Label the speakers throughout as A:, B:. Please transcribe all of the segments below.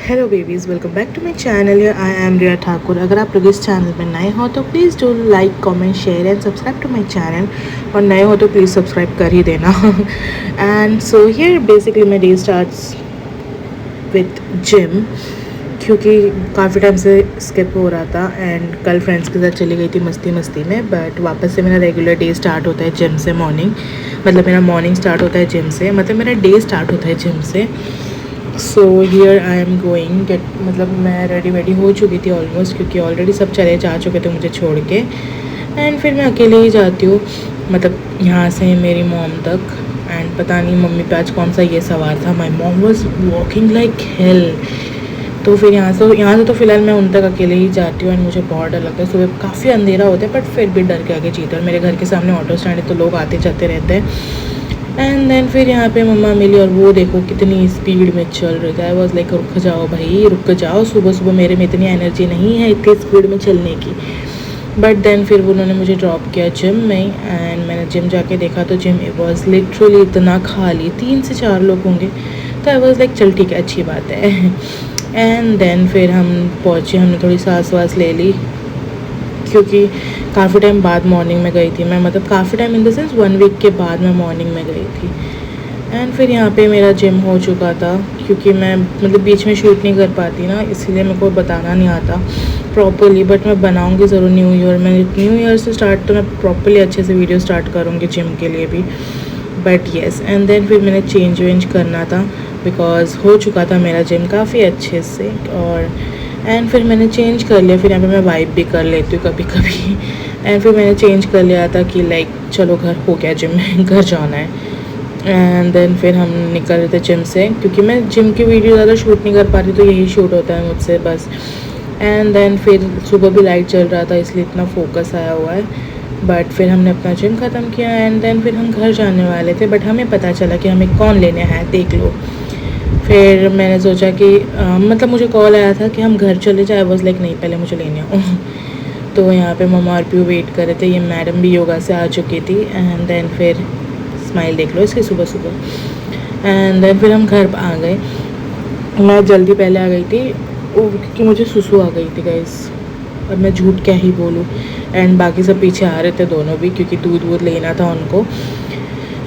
A: Hello babies, welcome back to my channel. I am Riya Thakur. अगर आप लोग इस चैनल में नए हो तो please do like, comment, share and subscribe to my channel. और नए हो तो प्लीज़ सब्सक्राइब कर ही देना। And so here basically my day starts with gym, क्योंकि काफ़ी टाइम से स्किप हो रहा था एंड कल फ्रेंड्स के साथ चली गई थी मस्ती मस्ती में। बट वापस से मेरा रेगुलर डे स्टार्ट होता है जिम से। मॉर्निंग मतलब मेरा मॉर्निंग स्टार्ट होता है जिम से, मतलब मेरा डे स्टार्ट होता है जिम से। So here I am going get, मतलब मैं रेडी वेडी हो चुकी थी ऑलमोस्ट, क्योंकि ऑलरेडी सब चले जा चुके थे मुझे छोड़ के। एंड फिर मैं अकेले ही जाती हूँ, मतलब यहाँ से मेरी मॉम तक। एंड पता नहीं मम्मी पे आज कौन सा ये सवार था, my mom was walking like hell. तो फिर यहाँ से तो फ़िलहाल मैं उन तक अकेले ही जाती हूँ। एंड मुझे बहुत डर लगता है, सुबह काफ़ी अंधेरा होता है बट फिर भी डर के आगे जीता है। मेरे घर के सामने ऑटो स्टैंड है तो लोग आते जाते रहते हैं। एंड देन फिर यहाँ पे मम्मा मिली और वो देखो कितनी स्पीड में चल रही थी। आई वॉज लाइक रुक जाओ भाई, रुक जाओ, सुबह सुबह मेरे में इतनी एनर्जी नहीं है इतनी स्पीड में चलने की। बट देन फिर उन्होंने मुझे ड्रॉप किया जिम में। एंड मैंने जिम जाके देखा तो जिम वॉज लिटरली इतना खाली, 3 से 4 लोग होंगे। तो आई वॉज लाइक चल ठीक है, अच्छी बात है। एंड देन फिर हम पहुँचे, हमने थोड़ी सांस वास ले ली, क्योंकि काफ़ी टाइम बाद मॉर्निंग में गई थी मैं, मतलब काफ़ी time in the sense 1 week के बाद मैं मॉर्निंग में गई थी। एंड फिर यहाँ पे मेरा जिम हो चुका था, क्योंकि मैं मतलब बीच में शूट नहीं कर पाती ना, इसीलिए मेरे को बताना नहीं आता प्रॉपरली। बट मैं बनाऊँगी ज़रूर न्यू ईयर में। न्यू ईयर से स्टार्ट तो मैं प्रॉपरली अच्छे से वीडियो स्टार्ट करूँगी जिम के लिए भी। बट येस, एंड देन फिर मैंने चेंज वेंज करना था, बिकॉज हो चुका था मेरा जिम काफ़ी अच्छे से। और एंड फिर मैंने चेंज कर लिया। फिर यहाँ पे मैं वाइप भी कर लेती हूँ कभी कभी। एंड फिर मैंने चेंज कर लिया था कि लाइक चलो घर हो गया जिम में, घर जाना है। एंड देन फिर हम निकल रहे थे जिम से, क्योंकि मैं जिम की वीडियो ज़्यादा शूट नहीं कर पाती, तो यही शूट होता है मुझसे बस। एंड देन फिर सुबह भी लाइट चल रहा था इसलिए इतना फोकस आया हुआ है। बट फिर हमने अपना जिम ख़त्म किया एंड देन फिर हम घर जाने वाले थे। बट हमें पता चला कि हमें कौन लेने हैं, देख लो। फिर मैंने सोचा कि मतलब मुझे कॉल आया था कि हम घर चले जाए। वॉज लाइक नहीं, पहले मुझे लेने आओ। तो यहाँ पे मम्मा और प्यू वेट कर रहे थे। ये मैडम भी योगा से आ चुकी थी। एंड देन फिर स्माइल देख लो इसकी सुबह सुबह। एंड देन फिर हम घर आ गए। मैं जल्दी पहले आ गई थी क्योंकि मुझे सुसु आ गई थी गाइस, और मैं झूठ क्या ही बोलूँ। एंड बाकी सब पीछे आ रहे थे दोनों भी, क्योंकि दूध वूध लेना था उनको,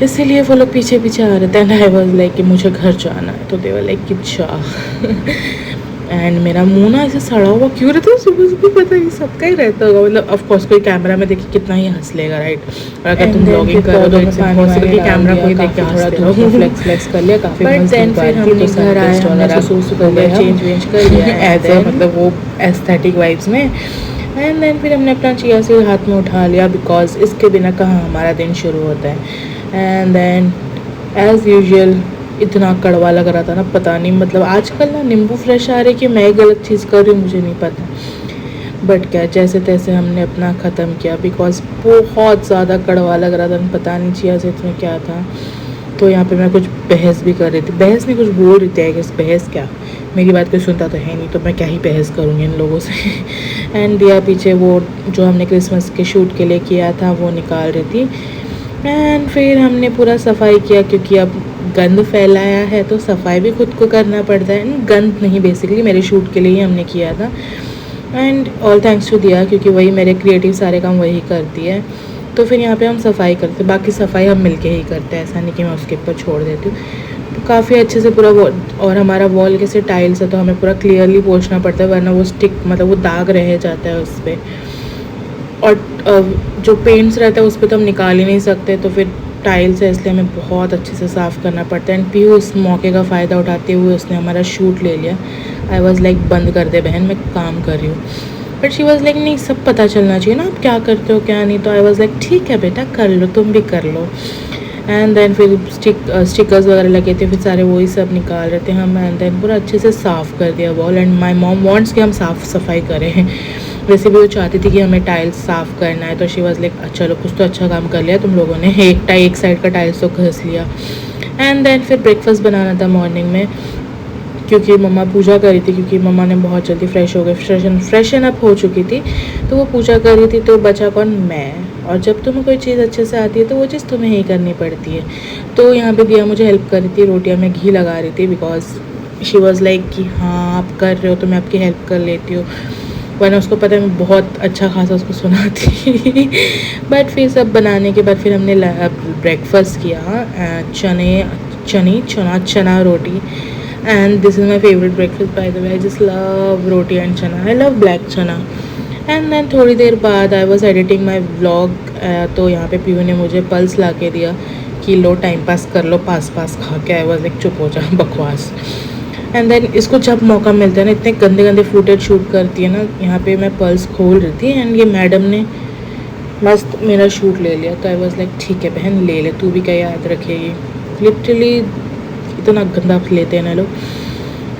A: इसीलिए वो लोग पीछे पीछे आ रहे थे। एंड आई वॉज लाइक कि मुझे घर जाना है, तो दे वर लाइक कि अच्छा। एंड मेरा मुंह ना ऐसे सड़ा हुआ क्यों रहता है सुबह सुबह, पता है सबका ही रहता होगा। मतलब ऑफकोर्स कोई कैमरा में देखिए कितना ही हंस लेगा, राइट। और अगर तुम ब्लॉगिंग करो तो इट्स इम्पॉसिबल कि कैमरा कोई देख के थोड़ा थोड़ा फ्लेक्स फ्लेक्स कर लिया काफ़ी। बट देन फिर हमने घर आए, हमने सुसु कर लिया, चेंज वेंज कर लिया एज मतलब वो एस्थेटिक वाइब्स में। एंड देन फिर हमने अपना चिया सीड हाथ में उठा लिया, बिकॉज इसके बिना कहाँ हमारा दिन शुरू होता है। एंड देन एज़ यूजुअल इतना कड़वा लग रहा था ना, पता नहीं मतलब आजकल ना नींबू फ्रेश आ रही कि मैं एक गलत चीज़ कर रही हूँ मुझे नहीं पता। बट क्या, जैसे तैसे हमने अपना ख़त्म किया, बिकॉज बहुत ज़्यादा कड़वा लग रहा था। पता नहीं चिया सीड्स में क्या था। तो यहाँ पे मैं कुछ बहस भी कर रही थी, बहस नहीं कुछ बोल रही थी। आई बहस क्या, मेरी बात कोई सुनता तो है नहीं, तो मैं क्या ही बहस करूँगी इन लोगों से। एंड दिया पीछे वो जो हमने क्रिसमस के शूट के लिए किया था वो निकाल रही थी। एंड फिर हमने पूरा सफाई किया, क्योंकि अब गंद फैलाया है तो सफाई भी खुद को करना पड़ता है। गंद नहीं, बेसिकली मेरे शूट के लिए ही हमने किया था। एंड ऑल थैंक्स टू दिया, क्योंकि वही मेरे क्रिएटिव सारे काम वही करती है। तो फिर यहाँ पे हम सफाई करते, बाकी सफाई हम मिलके ही करते हैं, ऐसा नहीं कि मैं उसके ऊपर छोड़ देती हूँ। तो काफ़ी अच्छे से पूरा और हमारा वॉल कैसे टाइल्स है तो हमें पूरा क्लियरली पोंछना पड़ता है, वरना वो स्टिक मतलब वो दाग रह जाता है उस पर। और जो पेंट्स रहता है उस पर तो हम निकाल ही नहीं सकते, तो फिर टाइल्स है इसलिए हमें बहुत अच्छे से साफ़ करना पड़ता है। एंड पीयू उस मौके का फ़ायदा उठाते हुए उसने हमारा शूट ले लिया। आई वॉज लाइक बंद कर दे बहन, मैं काम कर रही हूँ। बट शी वॉज लाइक नहीं, सब पता चलना चाहिए ना आप क्या करते हो क्या नहीं। तो आई वॉज लाइक ठीक है बेटा कर लो, तुम भी कर लो। एंड देन फिर स्टिकर्स वगैरह लगे थे, फिर सारे वही सब निकाल रहे थे हम। एंड देन पूरा अच्छे से साफ़ कर दिया wall. And my mom wants कि हम साफ़ सफाई करें। वैसे भी वो चाहती थी कि हमें टाइल्स साफ़ करना है, तो शी वॉज लाइक चलो कुछ तो अच्छा काम कर लिया तुम लोगों ने, एक साइड का टाइल्स तो घस लिया। एंड देन फिर ब्रेकफास्ट बनाना था मॉर्निंग में, क्योंकि मम्मा पूजा कर रही थी, क्योंकि मम्मा ने बहुत जल्दी फ्रेश हो गए, फ्रेशन अप हो चुकी थी, तो वो पूजा कर रही थी। तो बचा कौन, मैं। और जब तुम्हें कोई चीज़ अच्छे से आती है तो वो चीज़ तुम्हें ही करनी पड़ती है। तो यहाँ पे दिया मुझे हेल्प कर रही थी, रोटियाँ में घी लगा रही थी, बिकॉज शी वॉज़ लाइक कि हाँ आप कर रहे हो तो मैं आपकी हेल्प कर लेती हूँ, वरना उसको पता है मैं बहुत अच्छा खासा उसको सुनाती। बट फिर सब बनाने के बाद फिर हमने ब्रेकफास्ट किया, चना रोटी। And this is my favourite breakfast by the way, I just love roti and chana, I love black chana. And then थोड़ी देर बाद I was editing my vlog, तो यहाँ पे पीयू ने मुझे पल्स ला के दिया कि लो टाइम पास कर लो पास खा के। आई वॉज लाइक चुप हो जा बकवास। एंड देन इसको जब मौका मिलता है ना, इतने गंदे गंदे फुटेज शूट करती है ना। यहाँ पे मैं पर्स खोल रही थी एंड ये मैडम ने मस्त मेरा शूट ले लिया, तो आई वॉज लाइक ठीक है बहन ले ले, तू भी क्या याद रखेगी। लिटरली इतना गंदा लेते हैं ना लोग।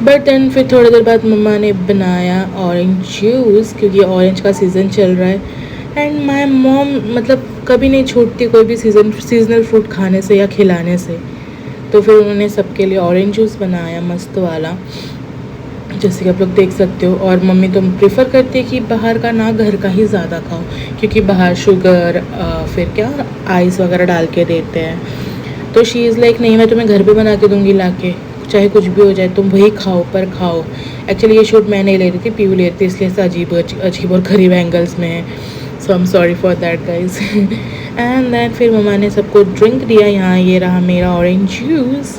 A: बट देन फिर थोड़ी देर बाद मम्मा ने बनाया ऑरेंज जूस, क्योंकि ऑरेंज का सीज़न चल रहा है। एंड माई मॉम मतलब कभी नहीं छूटती कोई भी सीजनल फ्रूट खाने से या खिलाने से। तो फिर उन्होंने सबके लिए ऑरेंज जूस बनाया मस्त वाला, जैसे कि आप लोग देख सकते हो। और मम्मी तो प्रेफर करती है कि बाहर का ना घर का ही ज़्यादा खाओ, क्योंकि बाहर शुगर फिर क्या आइस वगैरह डाल के देते हैं। तो शी इज़ लाइक नहीं मैं तुम्हें घर पे बना के दूँगी ला के, चाहे कुछ भी हो जाए तुम वही खाओ पर खाओ। एक्चुअली ये शूट मैं नहीं ले रही थी, पीयू ले रही थी, इसलिए ऐसा अजीब और गरीब एंगल्स में है। So I am sorry for that guys. And then फिर मम्मा ने सबको ड्रिंक दिया। यहाँ ये रहा मेरा ऑरेंज जूस।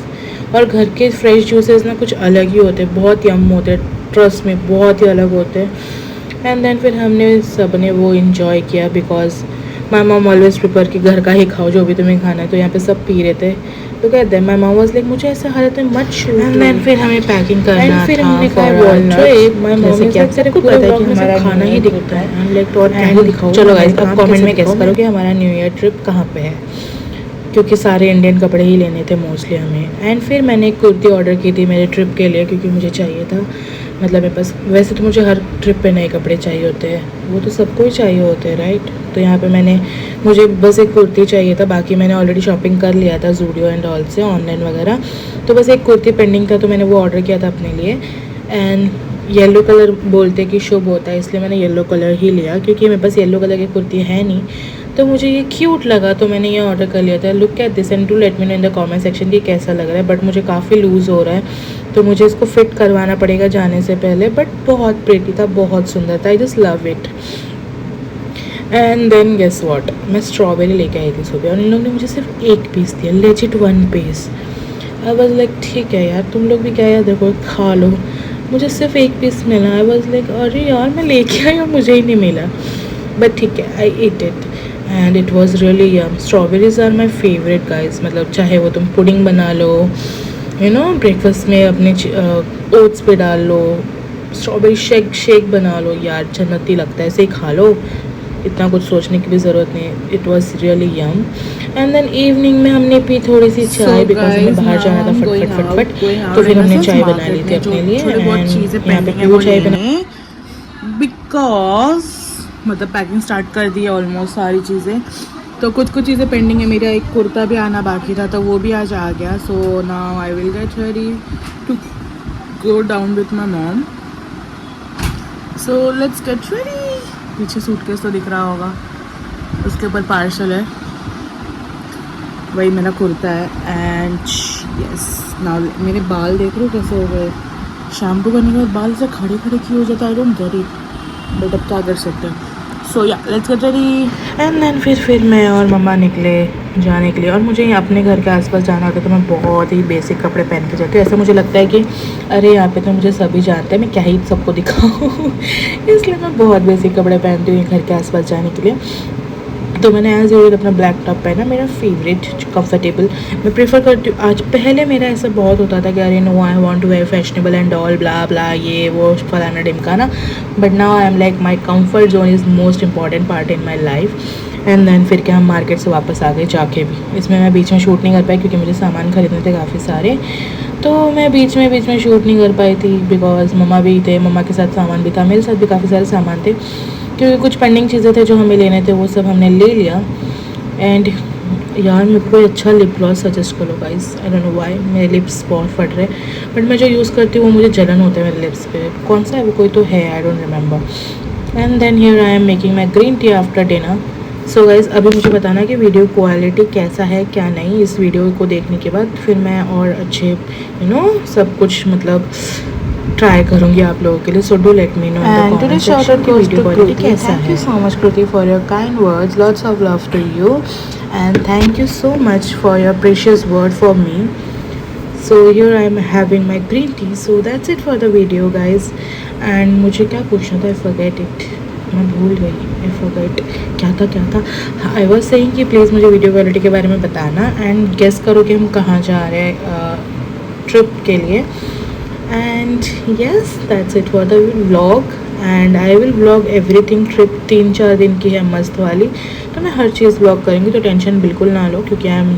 A: और घर के फ्रेश जूसेस ना कुछ अलग ही होते हैं, बहुत यम होते हैं, ट्रस्ट में बहुत ही अलग होते हैं। एंड देन फिर हमने सब ने वो इन्जॉय किया, because my mom always prefer कि घर का ही खाओ जो भी तुम्हें खाना है। तो यहाँ पे सब पी रहे थे, तो कहते हैं माई मॉम वाज लाइक मुझे ऐसे हालत में मत शूट। एंड देन फिर हमें पैकिंग करना था, फिर हमने कहा वॉलनट्स। माय मॉम जैसे कि आप सबको पता है कि हमारा खाना ही दिखता है। हम लाइक और क्या ही दिखाओ। चलो गाइस आप कमेंट में गेस करो कि हमारा न्यू ईयर ट्रिप कहाँ पे है, क्योंकि सारे इंडियन कपड़े ही लेने थे मोस्टली हमें। एंड फिर मैंने एक कुर्ती ऑर्डर की थी मेरे ट्रिप के लिए, क्योंकि मुझे चाहिए था। मतलब मेरे पास वैसे तो मुझे हर ट्रिप पे नए कपड़े चाहिए होते हैं, वो तो सबको ही चाहिए होते हैं राइट। तो यहाँ पे मुझे बस एक कुर्ती चाहिए था, बाकी मैंने ऑलरेडी शॉपिंग कर लिया था ज़ूडियो एंड ऑल से ऑनलाइन वगैरह। तो बस एक कुर्ती पेंडिंग था, तो मैंने वो ऑर्डर किया था अपने लिए। एंड येलो कलर बोलते कि शुभ होता है, इसलिए मैंने येलो कलर ही लिया, क्योंकि मेरे पास येलो कलर की कुर्ती है नहीं। तो मुझे ये क्यूट लगा, तो मैंने ये ऑर्डर कर लिया था। Look at this and to let me know in the comment section कि कैसा लग रहा है। बट मुझे काफ़ी लूज़ हो रहा है, तो मुझे इसको फिट करवाना पड़ेगा जाने से पहले। बट बहुत प्रेटी था, बहुत सुंदर था, I just love it. And then guess what, मैं स्ट्रॉबेरी लेके आई थी सुबह, और इन लोगों ने मुझे सिर्फ एक पीस दिया, legit 1 piece. I was like ठीक है यार, तुम लोग भी क्या यार देखो खा लो, मुझे सिर्फ एक पीस मिला। आई वॉज लाइक अरे यार मैं लेके आई और मुझे ही नहीं मिला। बट ठीक है, I eat it and it was really yum. Strawberries are my favourite guys, मतलब चाहे वो तुम पुडिंग बना लो, यू नो ब्रेकफास्ट में अपने ओट्स पे डाल लो, स्ट्रॉबेरी शेक बना लो, यार जन्नती लगता है, ऐसे ही खा लो, इतना कुछ सोचने की भी ज़रूरत नहीं। It was really yum. And then evening में हमने पी थोड़ी सी चाय, बिकॉज हमें बाहर जाना था फटफट। तो फिर हमने चाय बना ली थी अपने लिए। यहाँ पे पीयू चाय बना, बिकॉज मतलब पैकिंग स्टार्ट कर दी है ऑलमोस्ट सारी चीज़ें। तो कुछ चीज़ें पेंडिंग है, मेरा एक कुर्ता भी आना बाकी था, तो वो भी आज आ गया। So now I will get ready to go down with my mom. So let's get ready. पीछे सूटकेस तो दिख रहा होगा, उसके ऊपर पार्सल है, वही मेरा कुर्ता है। एंड यस नाउ मेरे बाल देख रहे हो कैसे हो गए, शैम्पू करने के बाद बाल से खड़े क्यों हो जाता है, I don't get it, but अब क्या कर सकते हैं। So yeah let's get ready. And then फिर मैं और मम्मा निकले जाने के लिए। और मुझे अपने घर के आसपास जाना होता है, तो मैं बहुत ही बेसिक कपड़े पहन के जाती हूँ। ऐसा मुझे लगता है कि अरे यहाँ पे तो मुझे सभी जानते हैं, मैं क्या ही सबको दिखाऊँ। इसलिए मैं बहुत बेसिक कपड़े पहनती हूँ घर के आसपास जाने के लिए। तो मैंने एज यूजुअल अपना ब्लैक टॉप पहना, मेरा फेवरेट कंफर्टेबल। मैं प्रेफर करती हूँ, आज पहले मेरा ऐसा बहुत होता था कि अरे no I want to wear fashionable and all blah blah ये वो फलाना ढिमकाना। But now I am like my comfort zone is most important part in my life. And then फिर क्या हम मार्केट से वापस आ गए जाके भी। इसमें मैं बीच में शूट नहीं कर पाई, क्योंकि मुझे सामान खरीदने थे काफ़ी सारे, तो मैं बीच में शूट नहीं कर पाई थी, बिकॉज मम्मा भी थे, मम्मा के साथ सामान भी था, मेरे साथ भी काफ़ी सारे सामान थे, क्योंकि कुछ पेंडिंग चीज़ें थे जो हमें लेने थे, वो सब हमने ले लिया। एंड यार मेरे को अच्छा लिप ग्लॉस सजेस्ट करो guys, I don't know why मेरे लिप्स बहुत फट रहे, बट मैं जो यूज़ करती हूँ वो मुझे जलन होता है मेरे लिप्स पे। कौन सा है वो, कोई तो है, I don't remember. And then here I am making my green tea after dinner. So guys अभी मुझे बताना कि वीडियो क्वालिटी कैसा है क्या नहीं। इस वीडियो को देखने के बाद फिर मैं और अच्छे सब कुछ मतलब ट्राई करूँगी आप लोगों के लिए। So do let me know in the comment section कि वीडियो क्वालिटी कैसा है। Thank you so much Kriti for your kind words, lots of love to you and thank you so much for your precious word for me. So here I am having my green tea. So that's it for the video guys. And मुझे क्या पूछना था, I forget it, मैं भूल गई, I forget क्या था। I was saying कि प्लीज़ मुझे वीडियो क्वालिटी के बारे में बताना एंड गेस करो कि हम कहाँ जा रहे हैं ट्रिप के लिए। And yes that's it for the vlog and I will vlog everything. Trip 3-4 दिन की है मस्त वाली, तो मैं हर चीज़ व्लॉग करूँगी, तो टेंशन बिल्कुल ना लो क्योंकि I am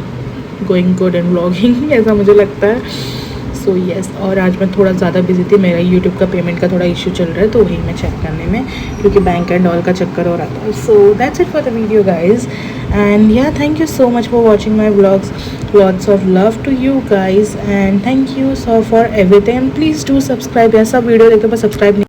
A: going good and vlogging ऐसा मुझे लगता है। सो येस और आज मैं थोड़ा ज़्यादा बिजी थी, मेरा यूट्यूब का पेमेंट का थोड़ा इशू चल रहा है, तो वही मैं चेक करने में क्योंकि बैंक एंड ऑल का चक्कर हो रहा था। So that's it for the video guys and yeah thank you so much for watching my vlogs, lots of love to you guys and thank you so for everything. Please do subscribe. ऐसा video देखते पर subscribe